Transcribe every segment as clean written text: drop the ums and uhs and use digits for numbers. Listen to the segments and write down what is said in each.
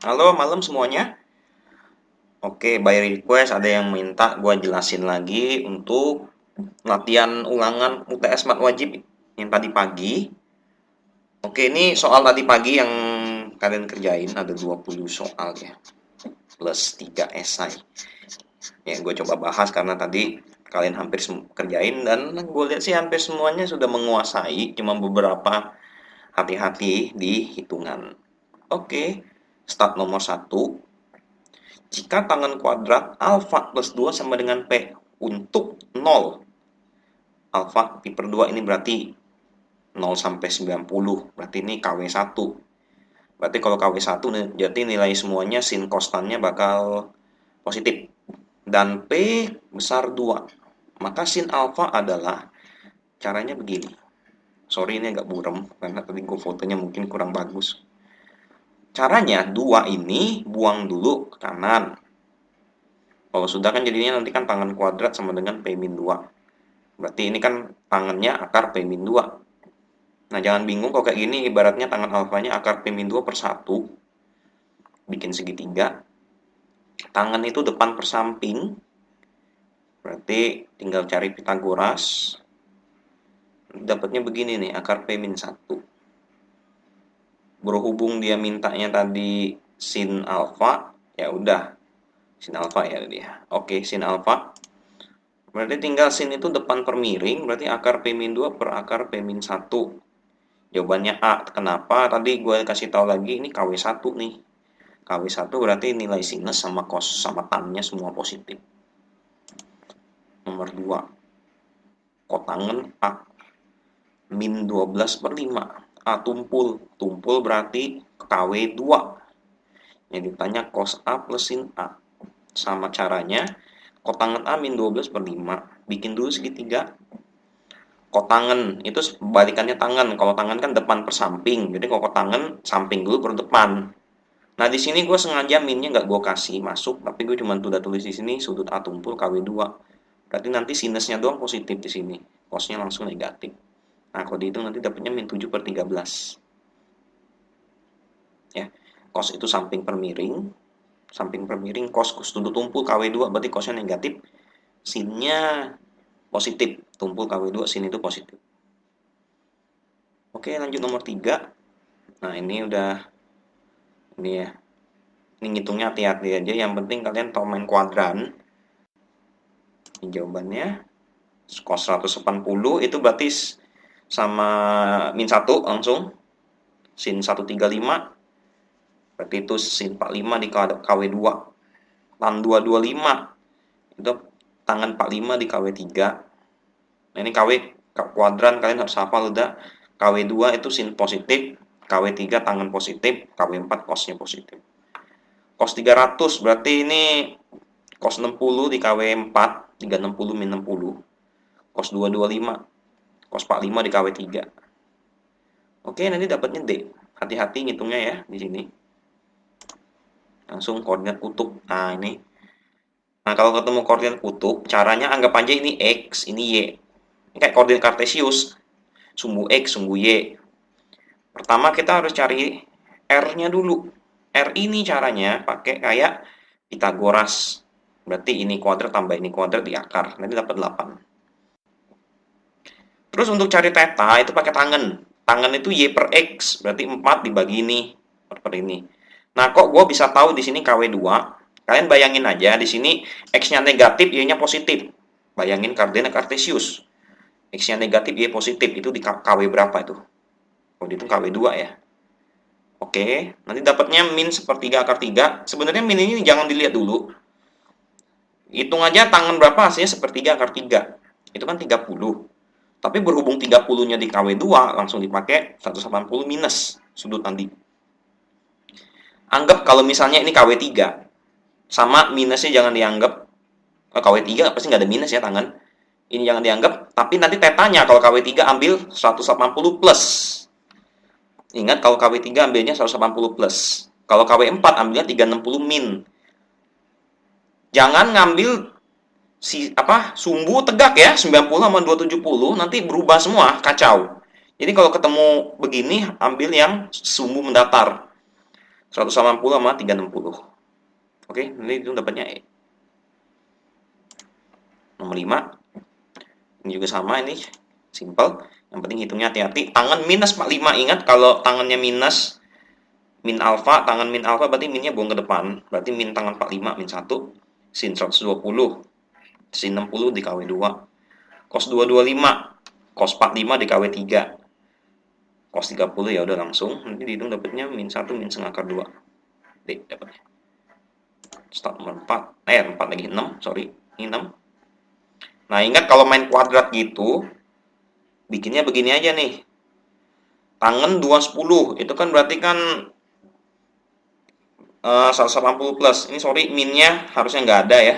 Halo, malam semuanya. Oke, by request ada yang minta gua jelasin lagi untuk latihan ulangan UTS Mat Wajib yang tadi pagi. Oke, ini soal tadi pagi yang kalian kerjain ada 20 soal ya, plus 3 esai. Ya, gue coba bahas karena tadi kalian hampir kerjain dan gue lihat sih hampir semuanya sudah menguasai, cuma beberapa hati-hati di hitungan. Oke, start nomor satu. Jika tangan kuadrat alfa plus 2 sama dengan P untuk 0. Alfa pi per 2 ini berarti 0 sampai 90. Berarti ini KW1. Berarti kalau KW1 jadi nilai semuanya sin konstannya bakal positif. Dan P besar 2. Maka sin alfa adalah caranya begini. Sorry ini agak buram karena tadi gue fotonya mungkin kurang bagus. Caranya 2 ini buang dulu ke kanan. Kalau sudah kan jadinya nanti kan tangan kuadrat sama dengan P-2. Berarti ini kan tangannya akar P-2. Nah, jangan bingung kalau kayak gini, ibaratnya tangan alfanya akar P-2 per 1. Bikin segitiga. Tangan itu depan per samping. Berarti tinggal cari Pitagoras. Dapatnya begini nih, akar P-1. Berhubung dia mintanya tadi sin alfa, ya udah. Sin alfa ya dia. Oke, sin alfa. Berarti tinggal sin itu depan per miring, berarti akar P-2 per akar P-1. Jawabannya A. Kenapa? Tadi gue kasih tahu lagi ini KW1 nih. KW1 berarti nilai sinus sama cos sama tannya semua positif. Nomor 2. Kotangen A. Min 12 per 5. A tumpul. Tumpul berarti KW2. Yang ditanya cos A plus sin A. Sama caranya. Kotangen A min 12 per 5. Bikin dulu segitiga. Kotangen itu balikannya tangan. Kalau tangan kan depan per samping. Jadi kalau kotangen samping dulu per depan. Nah, di sini gue sengaja minnya nggak gue kasih masuk, tapi gue cuma udah tulis di sini sudut A tumpul KW2. Berarti nanti sinusnya doang positif di sini. Cosnya langsung negatif. Nah, kalau dihitung nanti dapatnya min 7 per 13. Ya, cos itu samping per miring. Samping per miring, cos sudut tumpul KW2, berarti cosnya negatif. Sinnya positif. Tumpul KW2, sin itu positif. Oke, lanjut nomor 3. Nah, ini udah ini ya. Ini ngitungnya hati-hati aja, yang penting kalian tahu main kuadran. Ini jawabannya cos 180 itu berarti sama min 1 langsung sin 135 berarti itu sin 45 di KW2 tan 225 itu tangan 45 di KW3. Nah, ini KW kuadran kalian harus hafal udah. KW2 itu sin positif, KW3 tangan positif, KW4 cosnya positif. Cos 300 berarti ini cos 60 di KW4, 360 min 60. Cos 225, cos 45 di KW3. Oke, nanti dapatnya D. Hati-hati ngitungnya ya di sini. Langsung koordinat kutub. Nah, ini. Nah, kalau ketemu koordinat kutub, caranya anggap aja ini X, ini Y. Ini kayak koordinat kartesius. Sumbu X, sumbu Y. Pertama kita harus cari R-nya dulu. R ini caranya pakai kayak Pitagoras. Berarti ini kuadrat tambah ini kuadrat di akar. Nanti dapat 8. Terus untuk cari theta itu pakai tangan. Tangan itu Y per X. Berarti 4 dibagi ini. Per ini. Nah, kok gue bisa tahu di sini KW2? Kalian bayangin aja di sini X-nya negatif, Y-nya positif. Bayangin koordinat kartesius. X-nya negatif, Y positif. Itu di KW berapa itu? Oh, itu KW2 ya. Oke, nanti dapatnya min sepertiga akar 3. Sebenarnya min ini jangan dilihat dulu. Hitung aja tangan berapa hasilnya sepertiga akar 3. Itu kan 30. Tapi berhubung 30-nya di KW2, langsung dipakai 180 minus sudut tadi. Anggap kalau misalnya ini KW3. Sama minusnya jangan dianggap. KW3 pasti nggak ada minus ya tangan. Ini jangan dianggap. Tapi nanti tetanya kalau KW3 ambil 180 plus. Ingat kalau KW3 ambilnya 180 plus. Kalau KW4 ambilnya 360 min. Jangan ngambil sumbu tegak ya, 90 sama 270 nanti berubah semua, kacau. Jadi kalau ketemu begini ambil yang sumbu mendatar. 180 sama 360. Oke, ini itu dapatnya E. Nomor 5. Ini juga sama, ini simple. Yang penting hitungnya hati-hati. Tangan minus 45. Ingat kalau tangannya minus, min alfa, tangan min alfa berarti minnya buang ke depan. Berarti min tangan 45, min 1. Sin 120. Sin 60 dikali 2. Cos 225. Cos 45 dikali 3. Cos 30 ya udah langsung. Nanti dihitung dapatnya min 1 min setengah akar 2. D dapatnya. Start nomor 4. 4 lagi 6, sorry. Ini 6. Nah, ingat kalau main kuadrat gitu, bikinnya begini aja nih. Tangan 210, itu kan berarti kan 180 plus. Ini sorry, minnya harusnya nggak ada ya.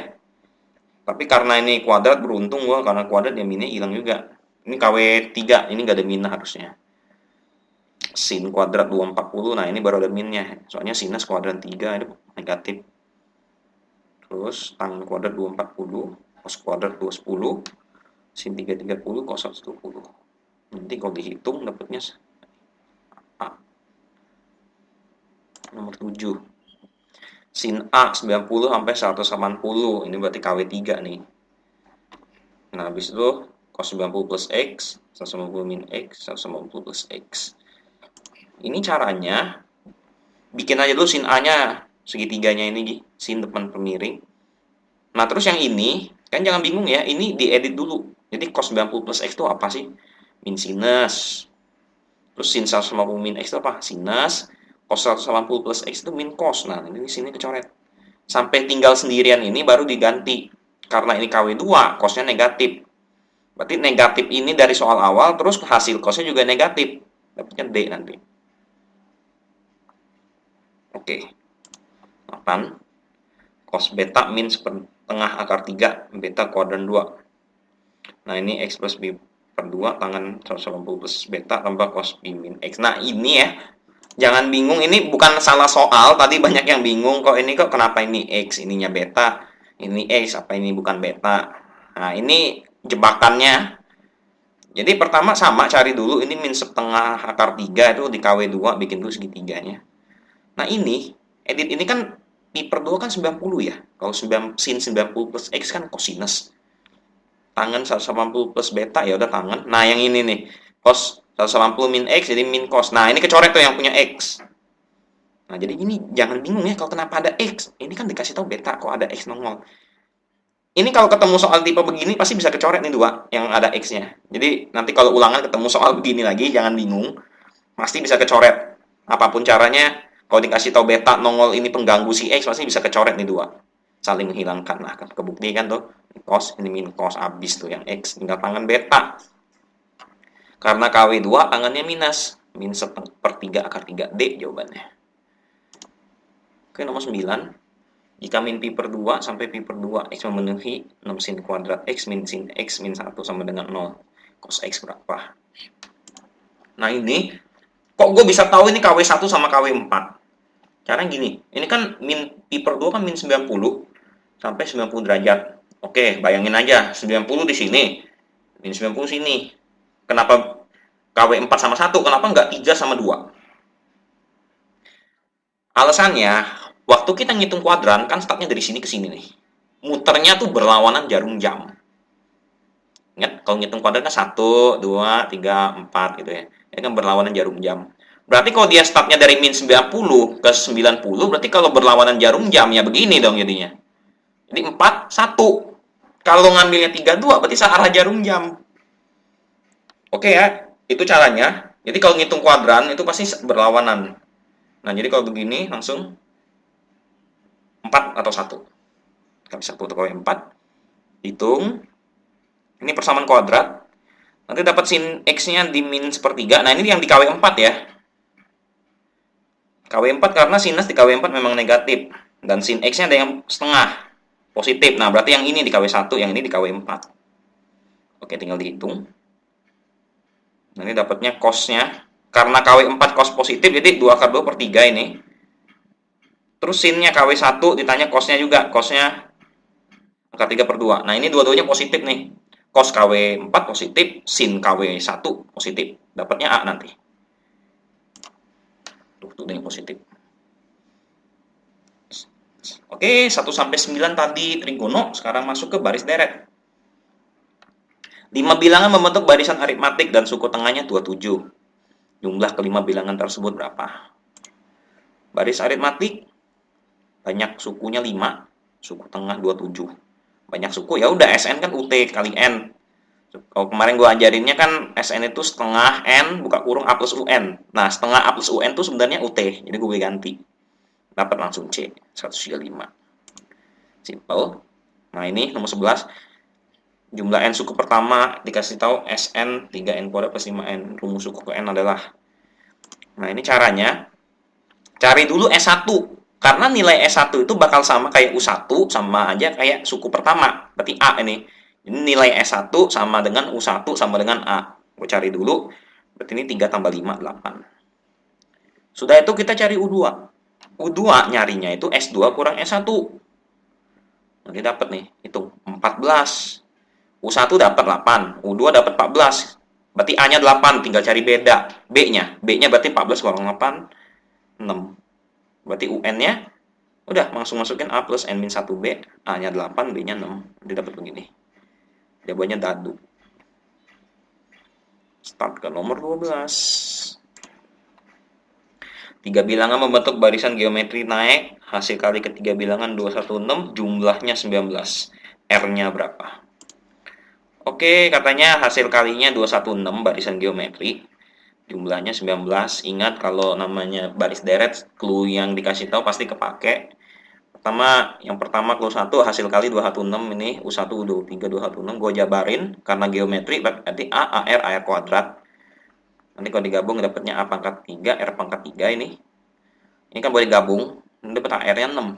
Tapi karena ini kuadrat, beruntung gua karena kuadrat ya minnya hilang juga. Ini KW3, ini nggak ada minnya harusnya. Sin kuadrat 240, nah ini baru ada minnya. Soalnya sinus kuadrat 3 itu negatif. Terus tangan kuadrat 240, cos kuadrat 210, sin 330, cos 120. Nanti kalau dihitung dapatnya A. Nomor 7. Sin A 90 sampai 180. Ini berarti KW3 nih. Nah, habis itu cos 90 plus X, 190 min X, 190 plus X. Ini caranya, bikin aja dulu sin A-nya, segitiganya ini, sin depan pemiring. Nah, terus yang ini, kan jangan bingung ya, ini diedit dulu. Jadi cos 90 plus X itu apa sih? Min sinus. Terus sin 150 min X itu apa? Sinus. Cos 180 plus X itu min cos. Nah, ini di sini kecoret. Sampai tinggal sendirian ini baru diganti. Karena ini KW2, cosnya negatif. Berarti negatif ini dari soal awal, terus hasil cosnya juga negatif. Dapatnya D nanti. Oke. 8. Cos beta min setengah akar 3, beta kuadran 2. Nah, ini X plus B per 2, tangan 180 plus beta tambah cos B min X. Nah, ini ya, jangan bingung, ini bukan salah soal, tadi banyak yang bingung, kok ini kok kenapa ini X, ininya beta, ini X, apa ini bukan beta. Nah, ini jebakannya. Jadi pertama sama, cari dulu, ini min setengah akar 3, itu di KW2, bikin dulu segitiganya. Nah, ini, edit ini kan, pi per 2 kan 90 ya, kalau sin 90 plus X kan kosinus. Tangan 180 plus beta, ya udah tangan. Nah, yang ini nih, cos 180 min X jadi min cos. Nah, ini kecoret tuh yang punya X. Nah, jadi ini jangan bingung ya kalau kenapa ada X. Ini kan dikasih tahu beta kok ada X nongol. Ini kalau ketemu soal tipe begini pasti bisa kecoret nih dua yang ada X-nya. Jadi nanti kalau ulangan ketemu soal begini lagi jangan bingung. Pasti bisa kecoret. Apapun caranya, kalau dikasih tahu beta nongol ini pengganggu si X pasti bisa kecoret nih dua. Saling menghilangkan. Nah, kebuktikan tuh. Cos ini min cos abis tuh yang X tinggal tangan beta. Karena KW2 tangannya minus. Min 1/3 akar 3. D jawabannya. Oke, nomor 9. Jika min pi per 2 sampai pi per 2 X memenuhi 6 sin kuadrat X min sin X min 1 sama dengan 0. Cos X berapa? Nah, ini kok gue bisa tahu ini KW1 sama KW4? Caranya gini. Ini kan min pi per 2 kan min 90 sampai 90 derajat. Oke, bayangin aja 90 di sini. Min 90 sini. Kenapa KW4 sama 1? Kenapa nggak 3 sama 2? Alasannya, waktu kita ngitung kuadran, kan startnya dari sini ke sini nih. Muternya tuh berlawanan jarum jam. Ingat, kalau ngitung kuadran kan 1, 2, 3, 4 gitu ya. Ini kan berlawanan jarum jam. Berarti kalau dia startnya dari min 90 ke 90, berarti kalau berlawanan jarum jam, ya begini dong jadinya. Jadi 4, 1. Kalau ngambilnya 3, 2, berarti searah jarum jam. Oke ya, itu caranya. Jadi kalau ngitung kuadran, itu pasti berlawanan. Nah, jadi kalau begini, langsung 4 atau 1. Kali 1 kali 4. Hitung. Ini persamaan kuadrat. Nanti dapat sin X-nya di min 1/3. Nah, ini yang di KW4 ya. KW4 karena sinus di KW4 memang negatif. Dan sin X-nya ada yang setengah. Positif. Nah, berarti yang ini di KW1, yang ini di KW4. Oke, tinggal dihitung. Nah, ini dapatnya cos-nya. Karena KW4 cos positif, jadi 2 akar 2 per 3 ini. Terus sin-nya KW1, ditanya cos-nya juga. Cos-nya akar 3 per 2. Nah, ini dua-duanya positif nih. Cos KW4 positif, sin KW1 positif. Dapatnya A nanti. Tuh yang positif. Oke, 1 sampai 9 tadi trigono, sekarang masuk ke baris deret. 5 bilangan membentuk barisan aritmatik dan suku tengahnya 27. Jumlah kelima bilangan tersebut berapa? Baris aritmatik banyak sukunya 5, suku tengah 27. Banyak suku ya udah SN kan UT kali N. Kalau kemarin gue ajarinnya kan SN itu setengah N buka kurung A plus UN. Nah, setengah A plus UN itu sebenarnya UT. Jadi gue ganti. Dapat langsung C, 135. Simple. Nah, ini nomor 11. Jumlah N suku pertama dikasih tahu SN 3N kuadrat plus 5N. Rumus suku ke N adalah. Nah, ini caranya. Cari dulu S1. Karena nilai S1 itu bakal sama kayak U1, sama aja kayak suku pertama. Berarti A ini. Ini nilai S1 sama dengan U1 sama dengan A. Gue cari dulu. Berarti ini 3 tambah 5, 8. Sudah itu kita cari U2. U2 nyarinya itu S2 kurang S1. Nanti dapat nih, hitung 14. U1 dapat 8, U2 dapat 14. Berarti A-nya 8, tinggal cari beda. B-nya. B-nya berarti 14 kurang 8, 6. Berarti UN-nya udah langsung masukin A plus N min 1B. A-nya 8, B-nya 6. Nanti dapat begini. Jawabannya dadu. Start ke nomor 12. 3 bilangan membentuk barisan geometri naik. Hasil kali ketiga bilangan 216. Jumlahnya 19. R-nya berapa? Oke, katanya hasil kalinya 216 barisan geometri. Jumlahnya 19. Ingat kalau namanya baris deret, clue yang dikasih tahu pasti kepake. Yang pertama clue 1 hasil kali 216 ini U1 U3 216 gue jabarin karena geometri berarti A AR AR kuadrat. Nanti kalau digabung dapatnya A pangkat 3 R pangkat 3 ini. Ini kan boleh gabung, ini dapat AR-nya 6.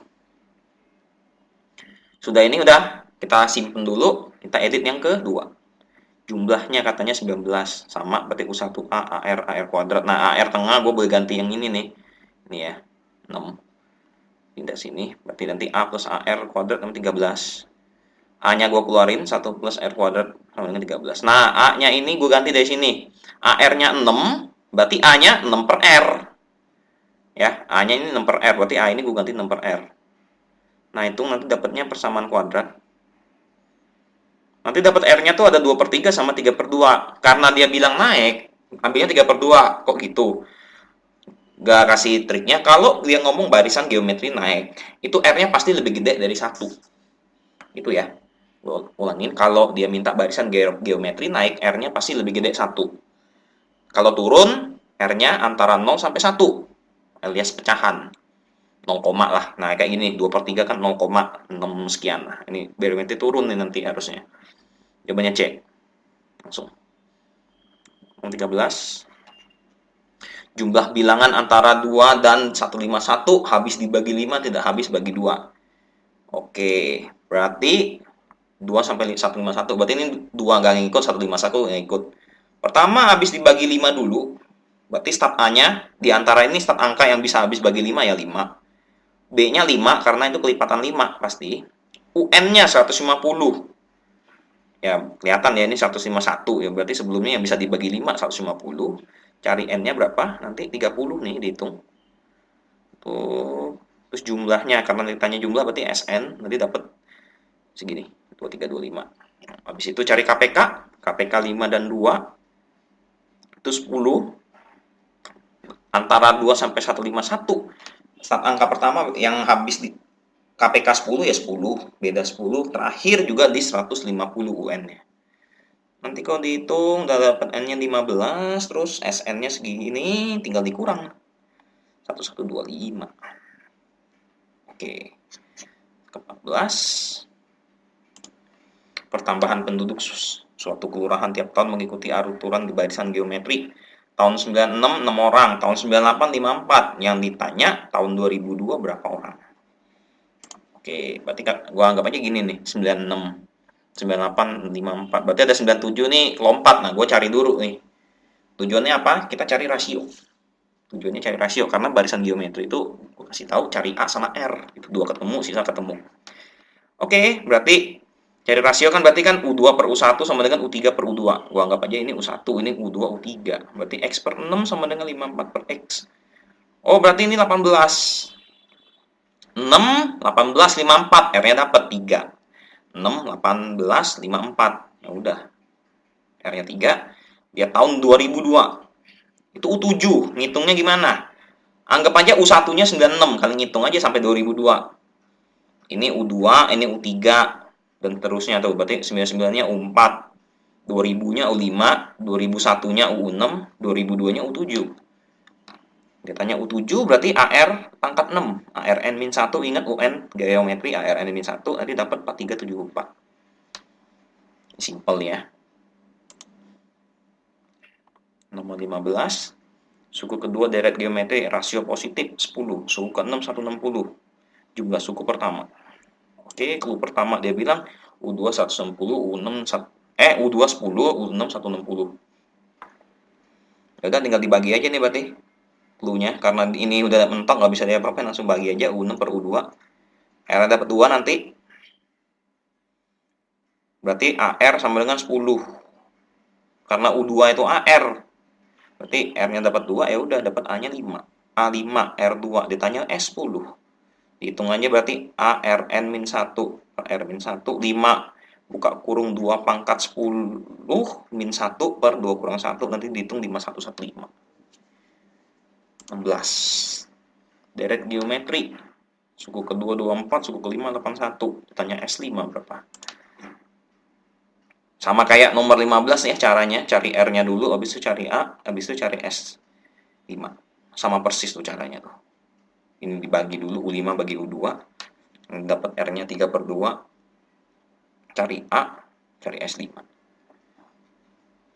Sudah ini udah kita simpen dulu, kita edit yang kedua. Jumlahnya katanya 19 sama berarti U1A AR AR kuadrat. Nah, AR tengah gue boleh ganti yang ini nih. Ini ya. 6. Pindah sini, berarti nanti A plus AR kuadrat sama 13. A-nya gue keluarin, 1 plus R kuadrat sama dengan 13. Nah, A-nya ini gue ganti dari sini. AR-nya 6, berarti A-nya 6 per R. Ya, A-nya ini 6 per R, berarti A ini gue ganti 6 per R. Nah, itu nanti dapatnya persamaan kuadrat. Nanti dapat R-nya tuh ada 2 per 3 sama 3 per 2. Karena dia bilang naik, ambilnya 3 per 2. Kok gitu? Gak kasih triknya, kalau dia ngomong barisan geometri naik, itu R-nya pasti lebih gede dari 1. Itu ya. Gue ulangin, kalau dia minta barisan geometri naik, R-nya pasti lebih gede 1. Kalau turun, R-nya antara 0 sampai 1. Alias pecahan. 0, lah. Nah, kayak gini, 2 per 3 kan 0,6 sekian. Nah, ini geometri turun nih nanti harusnya. Jawabannya C. Langsung. 13. Jumlah bilangan antara 2 dan 151 habis dibagi 5 tidak habis bagi 2. Oke, berarti 2 sampai 151. Berarti ini 2 nggak ngikut, 151 nggak ikut. Pertama habis dibagi 5 dulu. Berarti start A-nya, di antara ini start angka yang bisa habis bagi 5 ya 5. B-nya 5 karena itu kelipatan 5 pasti. UN-nya 150. Ya, kelihatan ya ini 151 ya. Berarti sebelumnya yang bisa dibagi 5 150. Cari N-nya berapa? Nanti 30 nih dihitung. Tuh. Terus jumlahnya, karena ditanya jumlah berarti SN. Nanti dapat segini. 2325. Habis itu cari KPK. KPK 5 dan 2. Itu 10. Antara 2 sampai 151. Start angka pertama yang habis di KPK 10 ya 10. Beda 10. Terakhir juga di 150 UN-nya. Nanti kalau dihitung udah dapat N-nya 15, terus SN-nya segini, tinggal dikurang. 1125. Oke. Ke-14. Pertambahan penduduk suatu kelurahan tiap tahun mengikuti aturan di barisan geometri. Tahun 96, 6 orang. Tahun 98, 54. Yang ditanya, tahun 2002 berapa orang? Oke, berarti gua anggap aja gini nih, 96. 98, 54. Berarti ada 97 nih lompat. Nah, gue cari dulu nih. Tujuannya apa? Kita cari rasio. Tujuannya cari rasio karena barisan geometri itu gue kasih tahu cari A sama R. Itu 2 ketemu, sisa ketemu. Oke, berarti cari rasio kan berarti kan U2 per U1 sama dengan U3 per U2. Gue anggap aja ini U1, ini U2, U3. Berarti X per 6 sama dengan 54 per X. Oh, berarti ini 18. 6, 18, 54. R-nya dapat 3. 6, 18, 54. Ya udah. R-nya 3. Dia tahun 2002. Itu U7. Ngitungnya gimana? Anggap aja U1-nya 96. Kalian ngitung aja sampai 2002. Ini U2, ini U3. Dan terusnya tuh. Berarti 99-nya U4. 2000-nya U5. 2001-nya U6. 2002-nya U7. Dia tanya U7 berarti AR pangkat 6. ARN-1, ingat UN geometri ARN-1, nanti dapat 4374. Simple ya. Nomor 15. Suku kedua deret geometri rasio positif 10. Suku ke-6 160. Jumlah suku pertama. Oke, clue pertama dia bilang U2 160, U6 U2 10, U6 160. Udah tinggal dibagi aja nih berarti clue-nya, karena ini udah mentok nggak bisa diapa-apain, langsung bagi aja U6 per U2. R dapat 2 nanti. Berarti AR sama dengan 10. Karena U2 itu AR. Berarti R-nya dapat 2, ya udah dapat A-nya 5. A5 R2 ditanya S10. Hitungannya berarti ARN-1 per R-1 5 buka kurung 2 pangkat 10 min 1 per 2 kurang 1, nanti dihitung 5115. 16. Deret geometri. Suku kedua 24, suku kelima 81. Ditanya S5 berapa? Sama kayak nomor 15 ya caranya. Cari R-nya dulu, habis itu cari A, habis itu cari S5. Sama persis tuh caranya tuh. Ini dibagi dulu, U5 bagi U2. Dapat R-nya 3 per 2. Cari A, cari S5.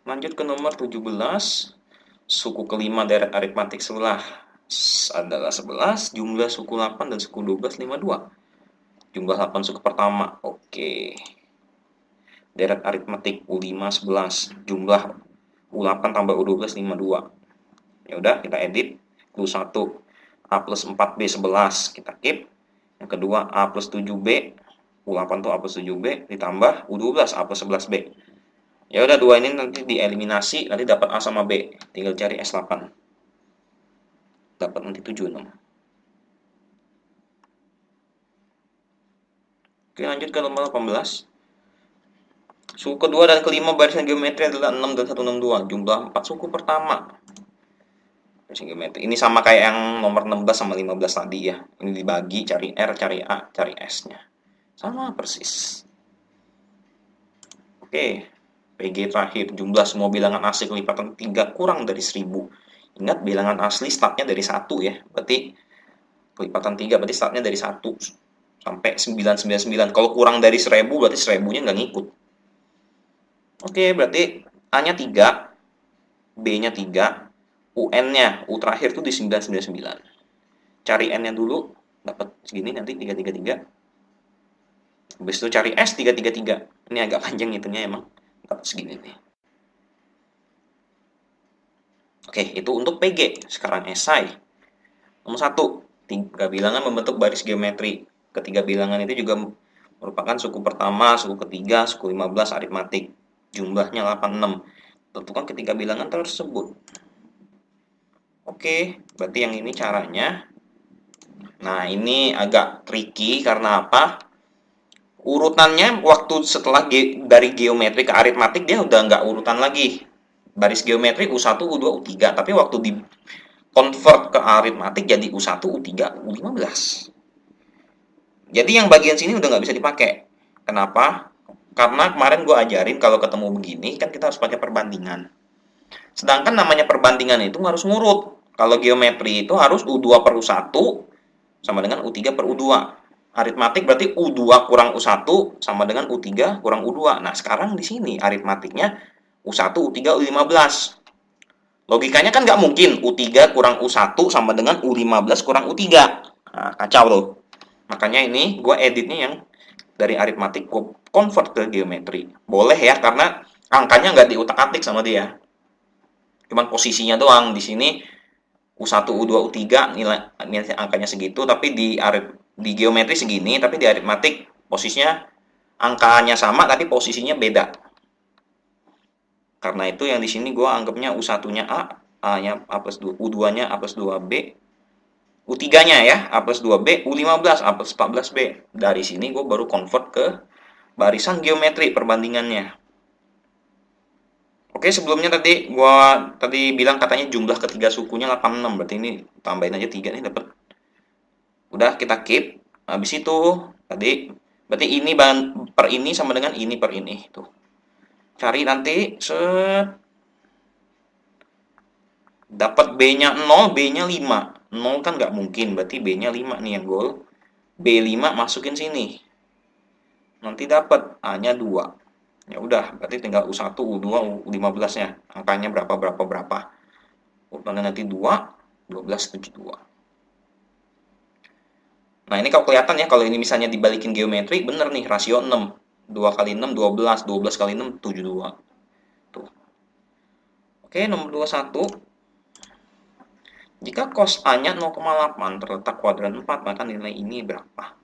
Lanjut ke nomor 17. Suku kelima deret aritmatik sebelah adalah 11. Jumlah suku 8 dan suku 12 52. Jumlah 8 suku pertama. Oke. Deret aritmatik U5 11. Jumlah U8 tambah U12 52. Ya udah, kita edit. U1 A plus 4B 11. Kita keep. Yang kedua A plus 7B. U8 tuh A plus 7B ditambah U12 A plus 11B. Ya udah, dua ini nanti dieliminasi, nanti dapat A sama B. Tinggal cari S8. Dapat nanti 76. Oke, lanjut ke nomor 18. Suku kedua dan kelima barisan geometri adalah 6 dan 162. Jumlah 4 suku pertama. Barisan geometri. Ini sama kayak yang nomor 16 sama 15 tadi ya. Ini dibagi, cari R, cari A, cari S-nya. Sama persis. Oke. PG terakhir. Jumlah semua bilangan asli kelipatan 3 kurang dari 1000. Ingat, bilangan asli startnya dari 1 ya. Berarti kelipatan 3 berarti startnya dari 1 sampai 999. Kalau kurang dari 1000 berarti 1000-nya nggak ngikut. Oke, berarti A-nya 3, B-nya 3, UN-nya, U terakhir tuh di 999. Cari N-nya dulu, dapat segini nanti 333. Habis itu cari S 333. Ini agak panjang hitungnya emang. Dapat segini nih. Oke, itu untuk PG. Sekarang esai. Nomor 1, 3 bilangan membentuk baris geometri. Ketiga bilangan itu juga merupakan suku pertama, suku ketiga, suku 15 aritmatik. Jumlahnya 86. Tentukan ketiga bilangan tersebut. Oke, berarti yang ini caranya. Nah, ini agak tricky karena apa? Urutannya waktu setelah dari geometri ke aritmatik dia udah nggak urutan lagi. Baris geometri U1, U2, U3. Tapi waktu di convert ke aritmatik jadi U1, U3, U15. Jadi yang bagian sini udah nggak bisa dipakai. Kenapa? Karena kemarin gue ajarin kalau ketemu begini kan kita harus pakai perbandingan. Sedangkan namanya perbandingan itu harus ngurut. Kalau geometri itu harus U2 per U1 sama dengan U3 per U2. Aritmatik berarti U2 kurang U1 sama dengan U3 kurang U2. Nah, sekarang di sini aritmatiknya U1, U3, U15. Logikanya kan nggak mungkin U3 kurang U1 sama dengan U15 kurang U3. Nah, kacau loh. Makanya ini gue editnya yang dari aritmatik gue convert ke geometri. Boleh ya, karena angkanya nggak diutak-atik sama dia. Cuman posisinya doang. Di sini U1, U2, U3 nilai angkanya segitu, tapi di geometri segini, tapi di aritmatik posisinya angkanya sama tapi posisinya beda. Karena itu yang di sini gue anggapnya U1-nya A, A-nya A plus 2, U2-nya A plus 2B, U3-nya ya, A plus 2B, U15, A plus 14B. Dari sini gue baru convert ke barisan geometri perbandingannya. Oke, sebelumnya tadi bilang katanya jumlah ketiga sukunya 86, berarti ini tambahin aja 3 nih dapat. Udah kita keep. Habis itu tadi berarti ini per ini sama dengan ini per ini tuh. Cari nanti dapat B-nya 0, B-nya 5. 0 kan nggak mungkin, berarti B-nya 5 nih yang goal. B5 masukin sini. Nanti dapat A-nya 2. Ya udah, berarti tinggal U1, U2, U15-nya. Angkanya berapa. Urutannya nanti 2, 12, 72. Nah, ini kalau kelihatan ya, kalau ini misalnya dibalikin geometri, bener nih, rasio 6. 2 kali 6, 12. 12 kali 6, 72. Tuh. Oke, nomor 21. Jika cos A-nya 0,8 terletak kuadran 4, maka nilai ini berapa?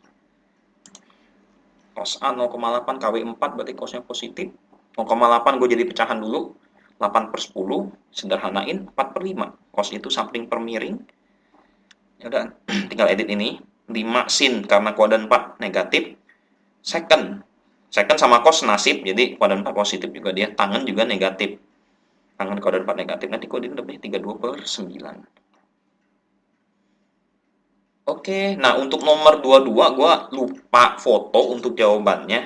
Cos A 0,8 KW 4 berarti cosnya positif. 0,8 gue jadi pecahan dulu. 8 per 10, sederhanain 4 per 5. Cos itu sampling per miring. Ya udah, tinggal edit ini. 5 sin karena kuadran 4 negatif. Second sama cos nasib, jadi kuadran 4 positif juga dia. Tangan juga negatif. Tangan kuadran 4 negatif. Nanti kuadran lebih 32 per 9. Oke, nah untuk nomor 22 gue lupa foto untuk jawabannya.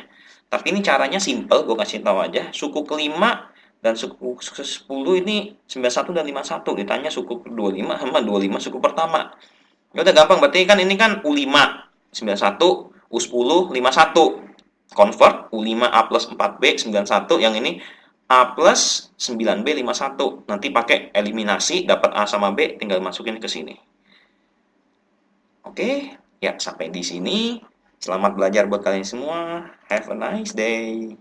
Tapi ini caranya simple, gue kasih tahu aja. Suku kelima dan suku ke-10 ini 91 dan 51. Ditanya suku ke-25 sama 25 suku pertama. Ya udah gampang, berarti kan ini kan U5, 91, U10, 51. Convert U5 A plus 4B 91, yang ini A plus 9B 51. Nanti pakai eliminasi, dapat A sama B, tinggal masukin ke sini. Oke, ya sampai di sini. Selamat belajar buat kalian semua. Have a nice day.